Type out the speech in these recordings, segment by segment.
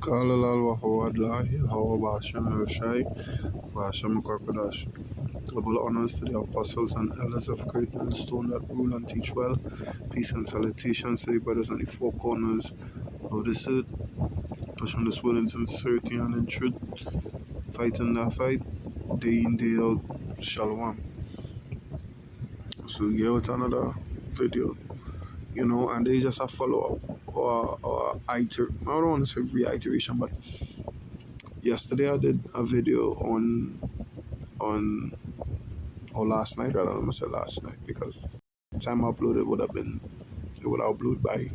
قال الله وهو الله هو Basham Roshai Basham Korkodash. Double honors to the apostles and elders of great millstone that rule and teach well. Peace and salutations to the brothers on the four corners of this earth. Push on this will in sincerity and in truth. Fighting that fight, day in, day out. Shalom. So here with another video, and they just a follow up or I don't want to say reiteration, but yesterday I did a video on or last night rather. I'm gonna say last night because the time I uploaded would have upload by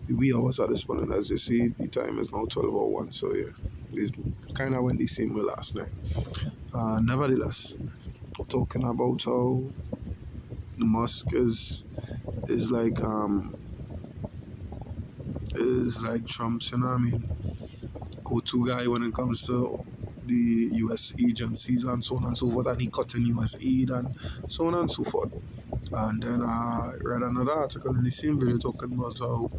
the wee hours at this point. As you see, the time is now 12:01. So yeah, it's kind of went the same way last night. Nevertheless, talking about how Musk is like Trump's, go-to guy when it comes to the U.S. agencies and so on and so forth, and he cutting U.S. aid and so on and so forth. And then I read another article in the same video talking about how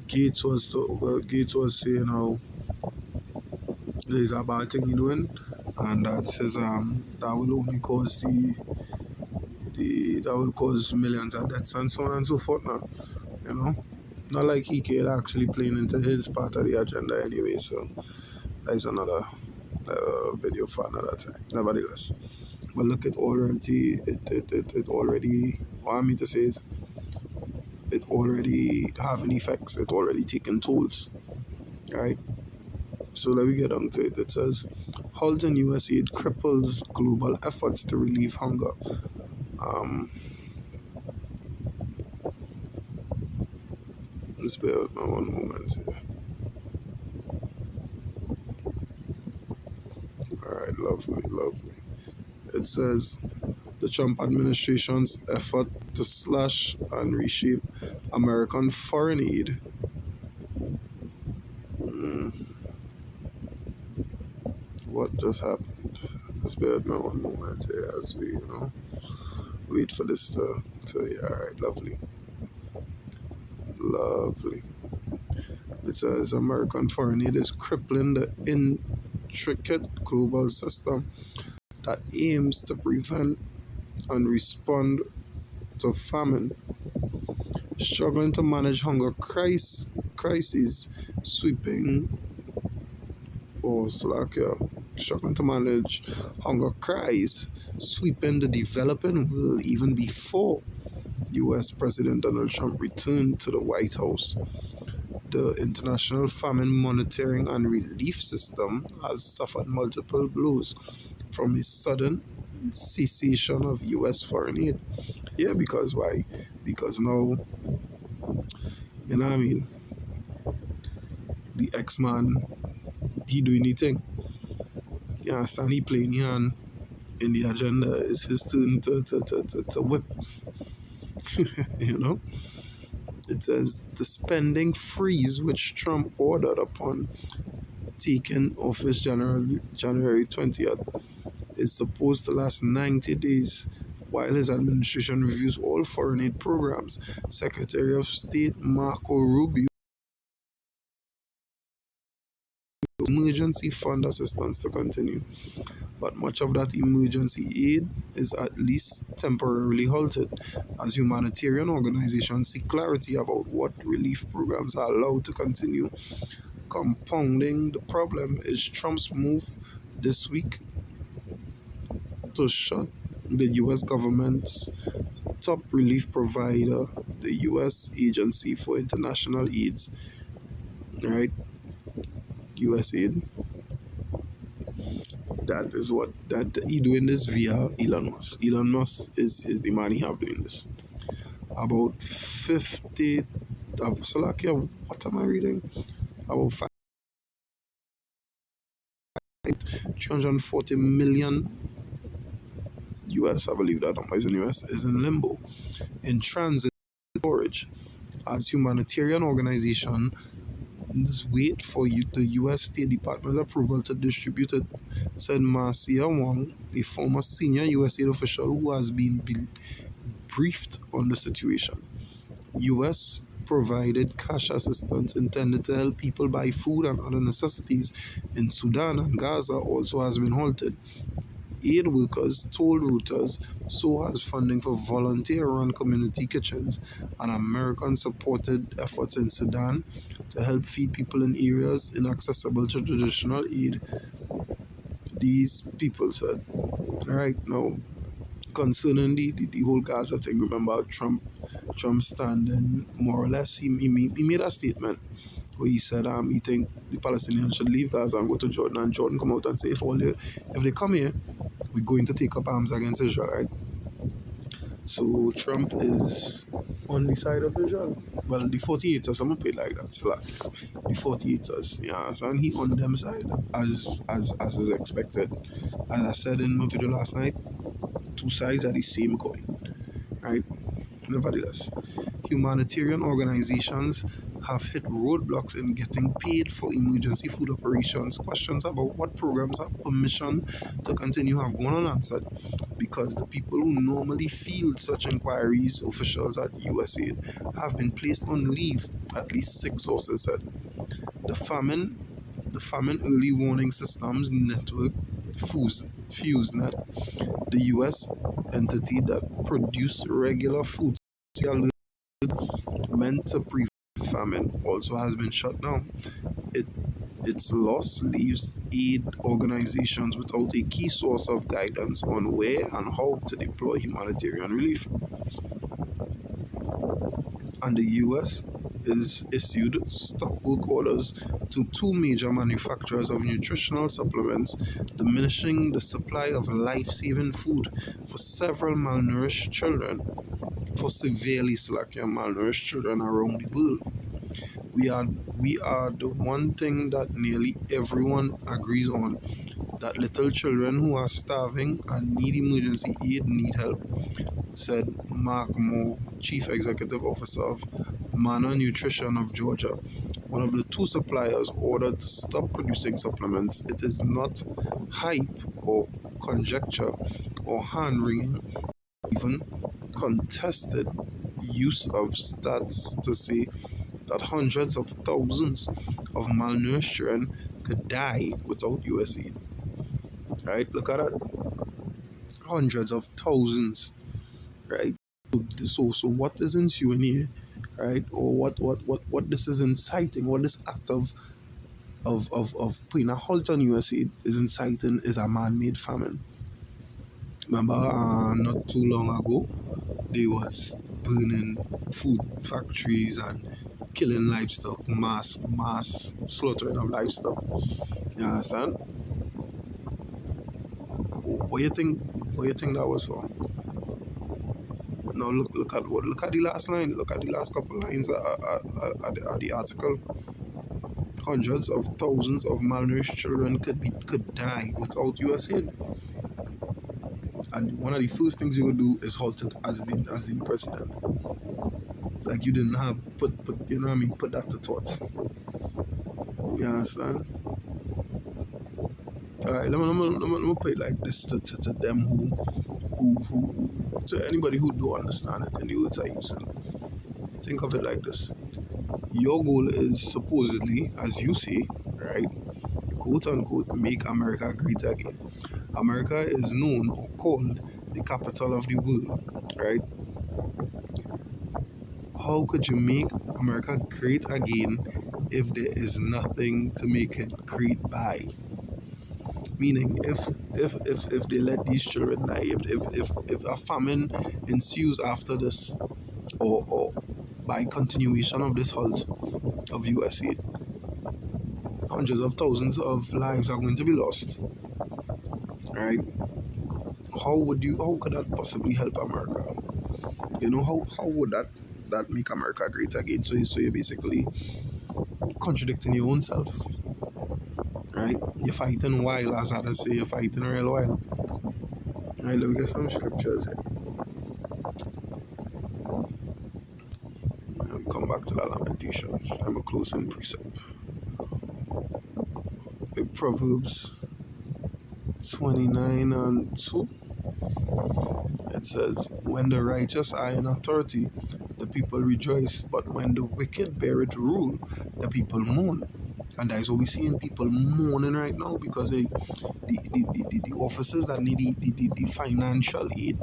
Gates was saying how there's a bad thing he's doing, and that says that will only cause that will cause millions of deaths and so on and so forth. Now, not like he cared actually playing into his part of the agenda anyway. So that is another video for another time. Nevertheless, but look, it already what I mean to say is it already having effects. It already taking tolls, right? So let me get on to it. It says halting U.S. aid cripples global efforts to relieve hunger. Let's bear with me one moment here. Alright, lovely. It says the Trump administration's effort to slash and reshape American foreign aid. What just happened? Let's bear with me one moment here as we, wait for this to yeah, alright, lovely. It says American foreign aid is crippling the intricate global system that aims to prevent and respond to famine, struggling to manage hunger crises sweeping struggling to manage hunger cries sweeping the developing world even before U.S. President Donald Trump returned to the White House. The International Famine Monitoring and Relief System has suffered multiple blows from a sudden cessation of U.S. foreign aid. Yeah, because why? Because now, the X-Man, he doing the thing. You understand? He playing the hand in the agenda. It's his turn to whip. It says the spending freeze which Trump ordered upon taking office January 20th is supposed to last 90 days while his administration reviews all foreign aid programs. Secretary of State Marco Rubio emergency fund assistance to continue, but much of that emergency aid is at least temporarily halted as humanitarian organizations seek clarity about what relief programs are allowed to continue. Compounding the problem is Trump's move this week to shut the U.S. government's top relief provider, the U.S. Agency for International AIDS, right? USAID. That is what he doing this via Elon Musk. Elon Musk is the man he have doing this. About 50 what am I reading? About 340 million US, I believe that number is in US, is in limbo, in transit storage, as humanitarian organization wait for the U.S. State Department approval to distribute it, said Marcia Wong, a former senior USAID official who has been briefed on the situation. U.S. provided cash assistance intended to help people buy food and other necessities in Sudan and Gaza also has been halted. Aid workers told Reuters so has funding for volunteer-run community kitchens and American-supported efforts in Sudan to help feed people in areas inaccessible to traditional aid, these people said. All right, now concerning the whole Gaza thing, remember Trump standing more or less, he made a statement where he said he think the Palestinians should leave Gaza and go to Jordan, and Jordan come out and say if they come here, we're going to take up arms against Israel, right? So Trump is on the side of Israel. Well, the 48ers, I'm gonna put it like that, slack. The 48ers, yeah, so and he on them side as is expected. As I said in my video last night, two sides are the same coin, right? Nevertheless, humanitarian organizations have hit roadblocks in getting paid for emergency food operations. Questions about what programs have permission to continue have gone unanswered because the people who normally field such inquiries, officials at USAID, have been placed on leave, at least 6 sources said. The Famine Early Warning Systems Network, FuseNet, the US entity that produces regular food meant to prevent famine, also has been shut down. Its loss leaves aid organizations without a key source of guidance on where and how to deploy humanitarian relief. And the US is issued stop work orders to 2 major manufacturers of nutritional supplements, diminishing the supply of life-saving food for several malnourished children, for severely slack and malnourished children around the world. We are the one thing that nearly everyone agrees on, that little children who are starving and need emergency aid need help, said Mark Moore, Chief Executive Officer of Mana Nutrition of Georgia, one of the 2 suppliers ordered to stop producing supplements. It is not hype or conjecture or hand-wringing, even contested use of stats to say that hundreds of thousands of malnourished children could die without USAID. Right? Look at that. Hundreds of thousands. Right? So what is ensuing here? Right? Or what this is inciting, what this act of putting a halt on USAID is inciting is a man-made famine. Remember, not too long ago, they was burning food factories and killing livestock, mass slaughtering of livestock. You understand? What you think that was for? Now look at the last line. Look at the last couple lines of the article. Hundreds of thousands of malnourished children could die without USAID. And one of the first things you would do is halt it as the president. Like you didn't have put you know what I mean, put that to thought. You understand? Alright, let me put it like this to them who to anybody who don't understand it and the words I using. Think of it like this. Your goal is supposedly, as you say, right, quote unquote, make America great again. America is known or called the capital of the world, right? How could you make America great again if there is nothing to make it great by? Meaning, if they let these children die, if a famine ensues after this, or by continuation of this halt of USAID, hundreds of thousands of lives are going to be lost, right? How could that possibly help America? You know, how would that make America great again? So you're basically contradicting your own self, right? You're fighting wild, as others say, you're fighting real wild. Right, let me get some scriptures here. And come back to the Lamentations. I'm a closing precept. Proverbs 29:2. It says, when the righteous are in authority, the people rejoice. But when the wicked bear it rule, the people mourn. And that is what we're seeing, people mourning right now because the officers that need the financial aid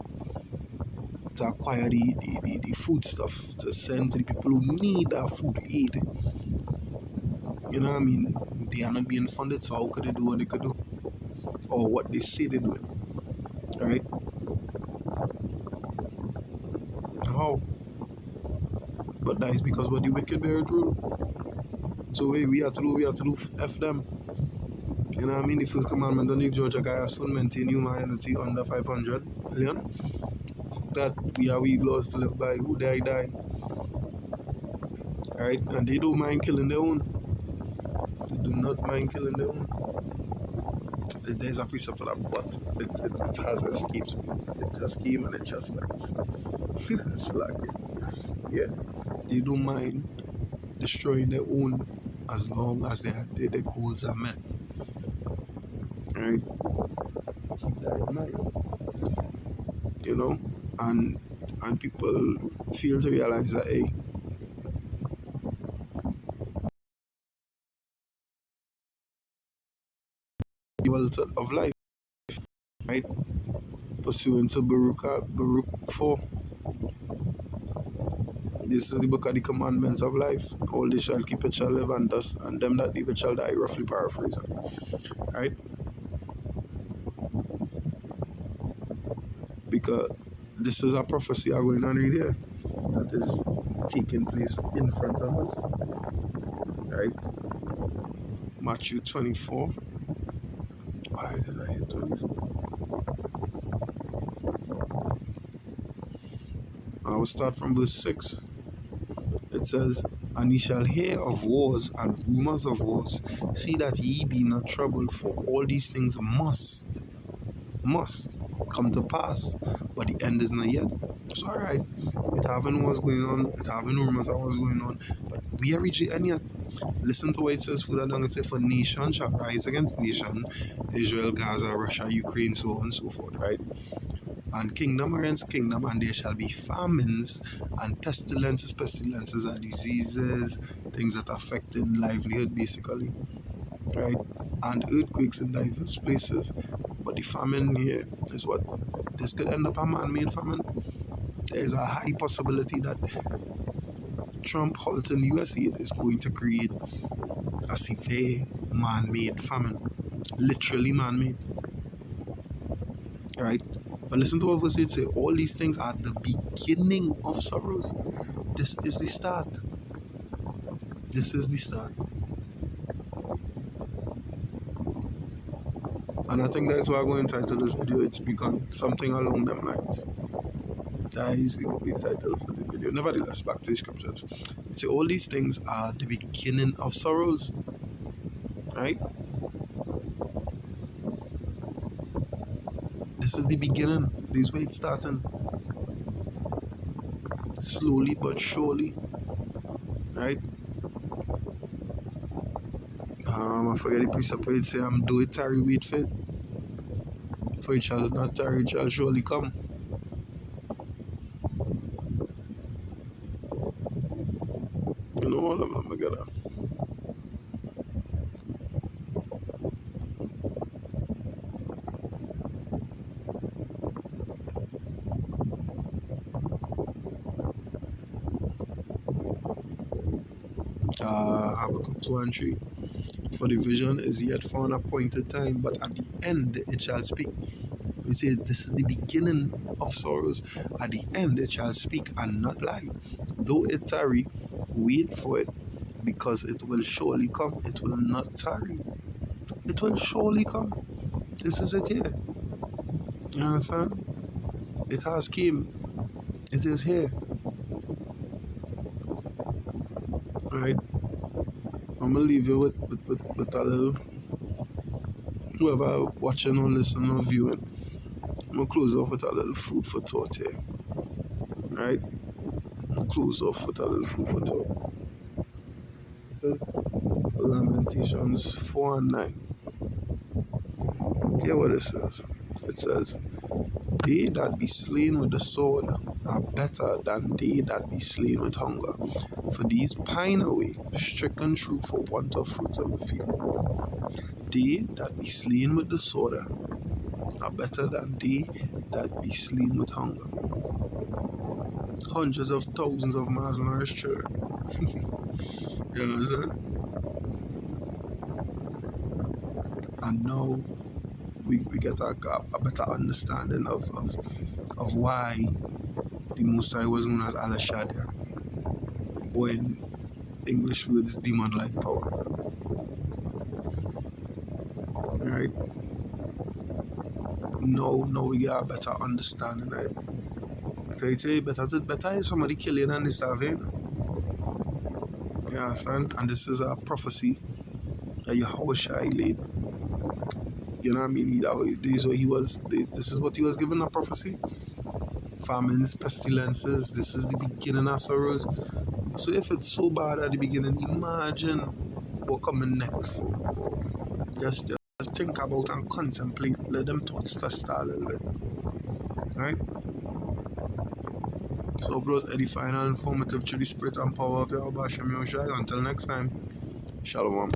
to acquire the food stuff to send to the people who need that food aid. You know what I mean? They are not being funded, so how could they do what they could do? Or what they say they're doing. Right? How? But that is because what the wicked bear it rule. So hey, we have to do F them. You know what I mean? The first commandment on the Georgia guy has to maintain humanity under 500 million. That we laws to live by. Who die. Right? And they don't mind killing their own. They do not mind killing their own. There's a precept for that, but it has escaped me. It just came and it just went. It's like, yeah, they don't mind destroying their own as long as their goals are met. Right? Keep that in mind. You know, and people fail to realize that hey, the wealth of life, right? Pursuant to Baruch 4. This is the book of the commandments of life. All they shall keep it shall live, and thus, and them that leave it shall die, roughly paraphrasing. Right? Because this is a prophecy going on right here that is taking place in front of us. Right? Matthew 24. Why did I hit 24? I will start from verse 6. It says, "And ye shall hear of wars and rumors of wars. See that ye be not troubled, for all these things must come to pass, but the end is not yet." So alright, it having wars going on, it having rumors of wars going on, but we are reaching the end yet. Listen to what it says further down. It says, "For nation shall rise against nation, Israel, Gaza, Russia, Ukraine, so on and so forth," right? "And kingdom against kingdom, and there shall be famines and pestilences and diseases, things that affect in livelihood basically, right? And earthquakes in diverse places." But the famine here is what this could end up a man-made famine. There is a high possibility that Trump halting US aid is going to create a severe man-made famine, literally man-made, right? But listen to what verse 8 say. "All these things are the beginning of sorrows." This is the start. This is the start. And I think that's why I'm going to title this video, "It's Begun." Something along them lines. That is the complete title for the video. Nevertheless, back to the scriptures. It says, all these things are the beginning of sorrows. Right? This is the beginning. This is where it's starting. Slowly but surely. Right? I forget the precept where it say, "Do it tarry, wait for it. For it shall not tarry, it shall surely come." You know all of them together. Habakkuk 2 and 3. "For the vision is yet for an appointed time, but at the end it shall speak." We say this is the beginning of sorrows. At the end it shall speak and not lie. "Though it tarry, wait for it, because it will surely come. It will not tarry. It will surely come." This is it here. You understand? It has came. It is here. Alright? I'm gonna leave you with a little, whoever watching or listening or viewing, I'm gonna close off with a little food for thought here. Right? I'm gonna close off with a little food for thought. It says Lamentations 4 and 9. Hear what it says. It says, They that be slain with the sword are better than they that be slain with hunger. For these pine away, stricken through for want of fruits of the field. They that be slain with the sword are better than they that be slain with hunger. Hundreds of thousands of malnourished children. You know what I'm saying? And now we get a better understanding of why the Most High was known as Al Shaddai, or in English words, demon-like power. Right? Now we get a better understanding, right? Can you say better is somebody killing and starving? You understand? And this is a prophecy that Yahushua laid. You know what I mean? This is what he was given, a prophecy. Famines, pestilences, this is the beginning of sorrows. So if it's so bad at the beginning, imagine what coming next. Just think about and contemplate. Let them thoughts fester a little bit. Right? So it was edifying and informative through the spirit and power of Yahweh Shem Yoshai. Until next time, Shalom.